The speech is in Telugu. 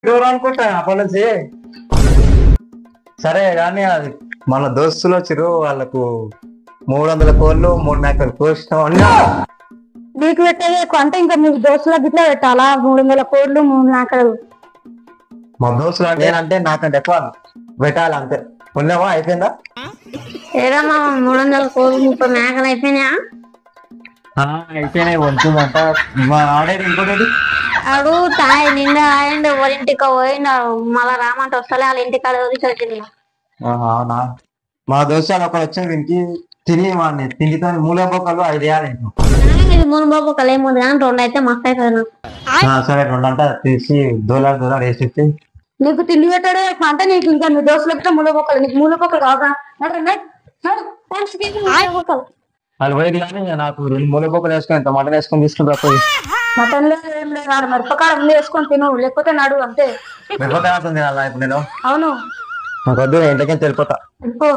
డోర్ అనుకుంటా అప్పటి నుంచి. సరే కానీ అది మన దోస్తులు వచ్చిరు, వాళ్ళకు 300 కోళ్ళు 3 మేకలు కోసినాం అన్నా. నీకు పెట్టేది ఎక్కువ అంటే ఇంకా మీకు దోస్తులకు ఇట్లా పెట్టాలా? 300 కోట్లు 3 మేకలు. మా దోస్తులు అంటే నేనంటే నాకంటే ఎక్కువ పెట్టాలి అంతే. ఉన్నావా? అయిపోయిందా? ఏదమ్మా 300 కోట్లు 30 మేకలు అయిపోయినాయా? అయిపోయినాయి. వంటుందంట. మా ఆడేది ఇంకోటి అడు తాయి నిండా ఆయండి వాళ్ళ ఇంటికి పోయినా మళ్ళా రామంటే వస్తలే వాళ్ళ ఇంటికాడ వదిలిపెట్టింది. అవునా? మా దోస్తులు ఒకరు వచ్చిన దీనికి తిని వాడిని తిండితో మూల బొక్కలు 5 వేయాలి. ఇది మూడు బాబు కలేముంది కానీ 2 అయితే మస్తు అవుతుంది నాకు. సరే 2 అంట తీసి దూలాలు వేసేసి. నీకు తిండి పెట్టాడే అంటే నీకు ఇంకా నీ దోస్తులకి మూల బొక్కలు, నీకు మూల బొక్కలు కావా? వాళ్ళు పోయి కానీ నాకు 2 మూల బొక్కలు వేసుకొని ఇంత మటన్ వేసుకొని తీసుకుంటా పోయి. మటన్ లేదు ఏం లేదు, మిరపకాయ ఉంది వేసుకొని తిను, లేకపోతే నడు అంతే. మిరపకాయ అవుతుంది అలా ఇప్పుడు నేను. అవును నాకు వద్దు, ఇంటికి వెళ్ళిపోతా. వెళ్ళిపో.